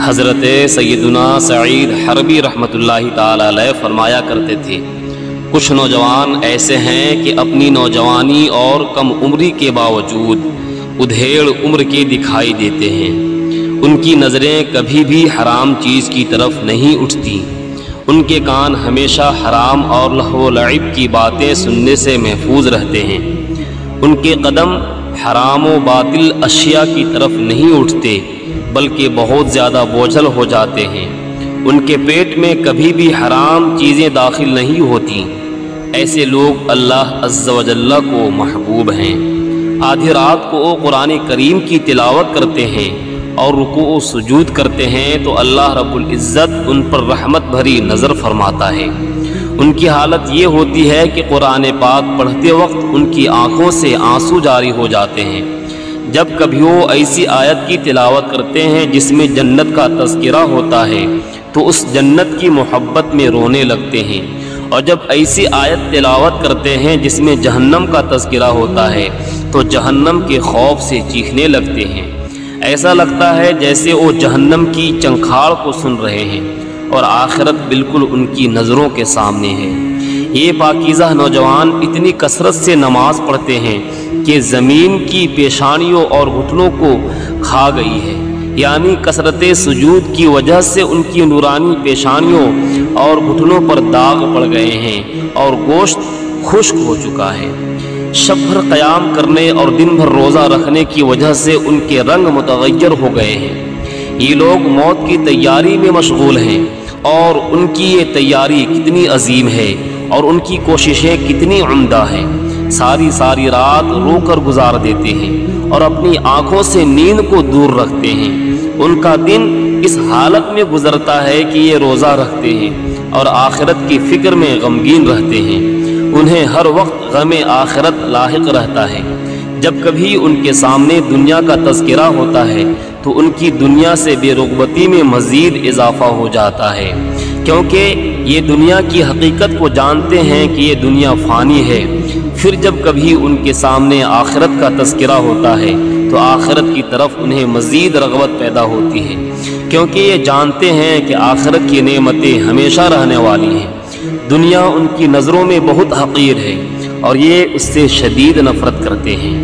حضرت سیدنا سعید حربی رحمۃ اللہ تعالی علیہ فرمایا کرتے تھے، کچھ نوجوان ایسے ہیں کہ اپنی نوجوانی اور کم عمری کے باوجود ادھیڑ عمر کے دکھائی دیتے ہیں۔ ان کی نظریں کبھی بھی حرام چیز کی طرف نہیں اٹھتی، ان کے کان ہمیشہ حرام اور لہو و لعب کی باتیں سننے سے محفوظ رہتے ہیں، ان کے قدم حرام و باطل اشیاء کی طرف نہیں اٹھتے بلکہ بہت زیادہ بوجھل ہو جاتے ہیں، ان کے پیٹ میں کبھی بھی حرام چیزیں داخل نہیں ہوتی۔ ایسے لوگ اللہ عز و جل کو محبوب ہیں۔ آدھی رات کو وہ قرآن کریم کی تلاوت کرتے ہیں اور رکوع و سجود کرتے ہیں تو اللہ رب العزت ان پر رحمت بھری نظر فرماتا ہے۔ ان کی حالت یہ ہوتی ہے کہ قرآن پاک پڑھتے وقت ان کی آنکھوں سے آنسو جاری ہو جاتے ہیں۔ جب کبھی وہ ایسی آیت کی تلاوت کرتے ہیں جس میں جنت کا تذکرہ ہوتا ہے تو اس جنت کی محبت میں رونے لگتے ہیں، اور جب ایسی آیت تلاوت کرتے ہیں جس میں جہنم کا تذکرہ ہوتا ہے تو جہنم کے خوف سے چیخنے لگتے ہیں۔ ایسا لگتا ہے جیسے وہ جہنم کی چنکھاڑ کو سن رہے ہیں اور آخرت بالکل ان کی نظروں کے سامنے ہے۔ یہ پاکیزہ نوجوان اتنی کثرت سے نماز پڑھتے ہیں کہ زمین کی پیشانیوں اور گھٹنوں کو کھا گئی ہے، یعنی کثرت سجود کی وجہ سے ان کی نورانی پیشانیوں اور گھٹنوں پر داغ پڑ گئے ہیں اور گوشت خشک ہو چکا ہے۔ شب بھر قیام کرنے اور دن بھر روزہ رکھنے کی وجہ سے ان کے رنگ متغیر ہو گئے ہیں۔ یہ لوگ موت کی تیاری میں مشغول ہیں، اور ان کی یہ تیاری کتنی عظیم ہے اور ان کی کوششیں کتنی عمدہ ہیں۔ ساری رات رو کر گزار دیتے ہیں اور اپنی آنکھوں سے نیند کو دور رکھتے ہیں۔ ان کا دن اس حالت میں گزرتا ہے کہ یہ روزہ رکھتے ہیں اور آخرت کی فکر میں غمگین رہتے ہیں۔ انہیں ہر وقت غم آخرت لاحق رہتا ہے۔ جب کبھی ان کے سامنے دنیا کا تذکرہ ہوتا ہے تو ان کی دنیا سے بے رغبتی میں مزید اضافہ ہو جاتا ہے، کیونکہ یہ دنیا کی حقیقت کو جانتے ہیں کہ یہ دنیا فانی ہے۔ پھر جب کبھی ان کے سامنے آخرت کا تذکرہ ہوتا ہے تو آخرت کی طرف انہیں مزید رغبت پیدا ہوتی ہے، کیونکہ یہ جانتے ہیں کہ آخرت کی نعمتیں ہمیشہ رہنے والی ہیں۔ دنیا ان کی نظروں میں بہت حقیر ہے اور یہ اس سے شدید نفرت کرتے ہیں۔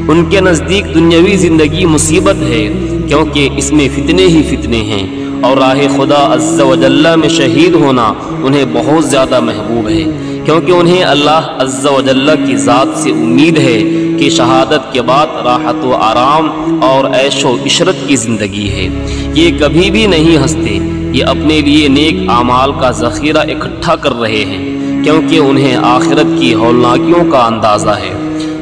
ان کے نزدیک دنیاوی زندگی مصیبت ہے، کیونکہ اس میں فتنے ہی فتنے ہیں، اور راہ خدا عز و جل میں شہید ہونا انہیں بہت زیادہ محبوب ہے، کیونکہ انہیں اللہ عز و جل کی ذات سے امید ہے کہ شہادت کے بعد راحت و آرام اور عیش و عشرت کی زندگی ہے۔ یہ کبھی بھی نہیں ہنستے، یہ اپنے لیے نیک اعمال کا ذخیرہ اکٹھا کر رہے ہیں، کیونکہ انہیں آخرت کی ہولناکیوں کا اندازہ ہے۔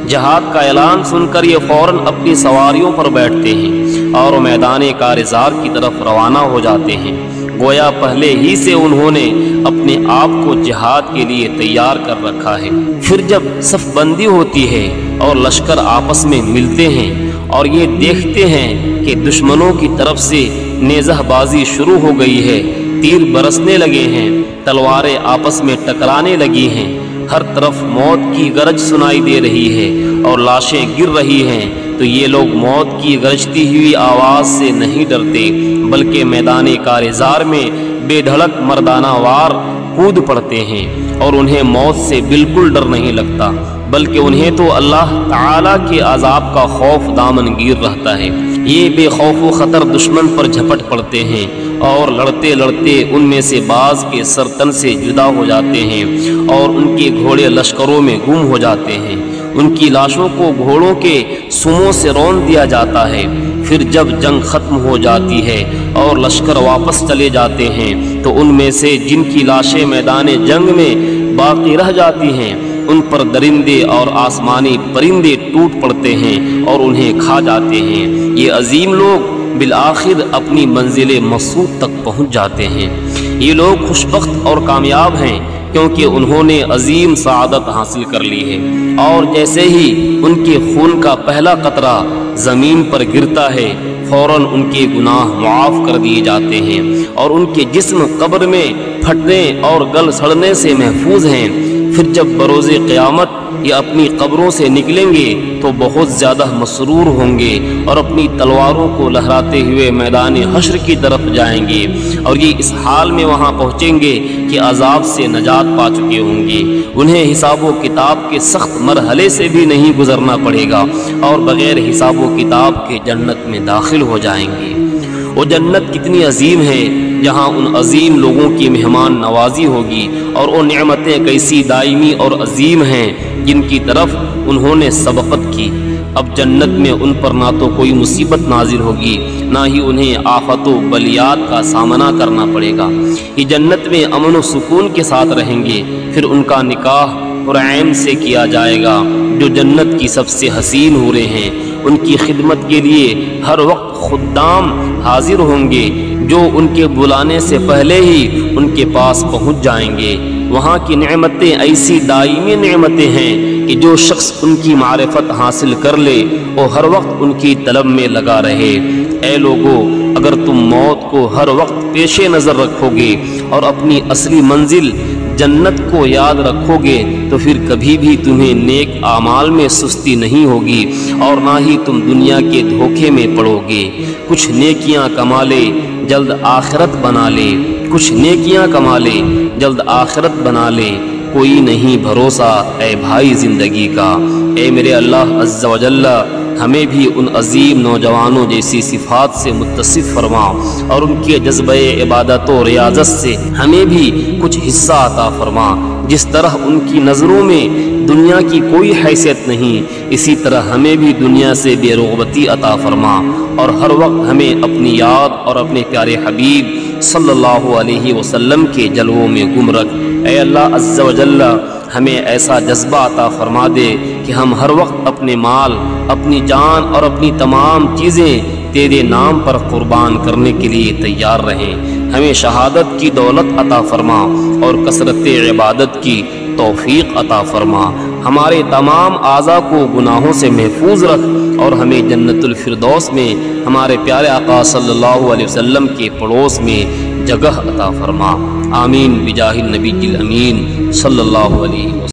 جہاد کا اعلان سن کر یہ فوراً اپنی سواریوں پر بیٹھتے ہیں اور میدان کارزار کی طرف روانہ ہو جاتے ہیں، گویا پہلے ہی سے انہوں نے اپنے آپ کو جہاد کے لیے تیار کر رکھا ہے۔ پھر جب صف بندی ہوتی ہے اور لشکر آپس میں ملتے ہیں اور یہ دیکھتے ہیں کہ دشمنوں کی طرف سے نیزہ بازی شروع ہو گئی ہے، تیر برسنے لگے ہیں، تلواریں آپس میں ٹکرانے لگی ہیں، ہر طرف موت کی گرج سنائی دے رہی ہے اور لاشیں گر رہی ہیں، تو یہ لوگ موت کی گرجتی ہوئی آواز سے نہیں ڈرتے بلکہ میدان کارزار میں بے دھڑک مردانہ وار کود پڑتے ہیں، اور انہیں موت سے بالکل ڈر نہیں لگتا بلکہ انہیں تو اللہ تعالیٰ کے عذاب کا خوف دامن گیر رہتا ہے۔ یہ بے خوف و خطر دشمن پر جھپٹ پڑتے ہیں اور لڑتے لڑتے ان میں سے بعض کے سر تن سے جدا ہو جاتے ہیں اور ان کے گھوڑے لشکروں میں گم ہو جاتے ہیں۔ ان کی لاشوں کو گھوڑوں کے سموں سے رون دیا جاتا ہے۔ پھر جب جنگ ختم ہو جاتی ہے اور لشکر واپس چلے جاتے ہیں تو ان میں سے جن کی لاشیں میدان جنگ میں باقی رہ جاتی ہیں ان پر درندے اور آسمانی پرندے ٹوٹ پڑتے ہیں اور انہیں کھا جاتے ہیں۔ یہ عظیم لوگ بالآخر اپنی منزل مقصود تک پہنچ جاتے ہیں۔ یہ لوگ خوش بخت اور کامیاب ہیں کیونکہ انہوں نے عظیم سعادت حاصل کر لی ہے، اور جیسے ہی ان کے خون کا پہلا قطرہ زمین پر گرتا ہے فوراً ان کے گناہ معاف کر دیے جاتے ہیں اور ان کے جسم قبر میں پھٹنے اور گل سڑنے سے محفوظ ہیں۔ پھر جب بروز قیامت یہ اپنی قبروں سے نکلیں گے تو بہت زیادہ مسرور ہوں گے اور اپنی تلواروں کو لہراتے ہوئے میدان حشر کی طرف جائیں گے، اور یہ اس حال میں وہاں پہنچیں گے کہ عذاب سے نجات پا چکے ہوں گے۔ انہیں حساب و کتاب کے سخت مرحلے سے بھی نہیں گزرنا پڑے گا اور بغیر حساب و کتاب کے جنت میں داخل ہو جائیں گے۔ وہ جنت کتنی عظیم ہے جہاں ان عظیم لوگوں کی مہمان نوازی ہوگی، اور وہ نعمتیں کیسی دائمی اور عظیم ہیں جن کی طرف انہوں نے سبقت کی۔ اب جنت میں ان پر نہ تو کوئی مصیبت نازل ہوگی، نہ ہی انہیں آفت و بلیات کا سامنا کرنا پڑے گا۔ یہ جنت میں امن و سکون کے ساتھ رہیں گے۔ پھر ان کا نکاح حورعین سے کیا جائے گا جو جنت کی سب سے حسین حوریں ہیں۔ ان کی خدمت کے لیے ہر وقت خدام حاضر ہوں گے جو ان کے بلانے سے پہلے ہی ان کے پاس پہنچ جائیں گے۔ وہاں کی نعمتیں ایسی دائمی نعمتیں ہیں کہ جو شخص ان کی معرفت حاصل کر لے وہ ہر وقت ان کی طلب میں لگا رہے۔ اے لوگو، اگر تم موت کو ہر وقت پیش نظر رکھو گے اور اپنی اصلی منزل جنت کو یاد رکھو گے تو پھر کبھی بھی تمہیں نیک اعمال میں سستی نہیں ہوگی اور نہ ہی تم دنیا کے دھوکے میں پڑو گے۔ کچھ نیکیاں کما لے جلد آخرت بنا لے، کچھ نیکیاں کما لے جلد آخرت بنا لے، کوئی نہیں بھروسہ اے بھائی زندگی کا۔ اے میرے اللہ عز و جل، ہمیں بھی ان عظیم نوجوانوں جیسی صفات سے متصف فرما اور ان کے جذبہ عبادت و ریاضت سے ہمیں بھی کچھ حصہ عطا فرما۔ جس طرح ان کی نظروں میں دنیا کی کوئی حیثیت نہیں، اسی طرح ہمیں بھی دنیا سے بے رغبتی عطا فرما اور ہر وقت ہمیں اپنی یاد اور اپنے پیارے حبیب صلی اللہ علیہ وسلم کے جلووں میں گم رکھ۔ اے اللہ عز و جل، ہمیں ایسا جذبہ عطا فرما دے کہ ہم ہر وقت اپنے مال، اپنی جان اور اپنی تمام چیزیں تیرے نام پر قربان کرنے کے لیے تیار رہیں۔ ہمیں شہادت کی دولت عطا فرما اور کثرت عبادت کی توفیق عطا فرما۔ ہمارے تمام اعضاء کو گناہوں سے محفوظ رکھ اور ہمیں جنت الفردوس میں ہمارے پیارے آقا صلی اللہ علیہ وسلم کے پڑوس میں جگہ عطا فرما۔ آمین بجاہ النبی الامین صلی اللہ علیہ وسلم۔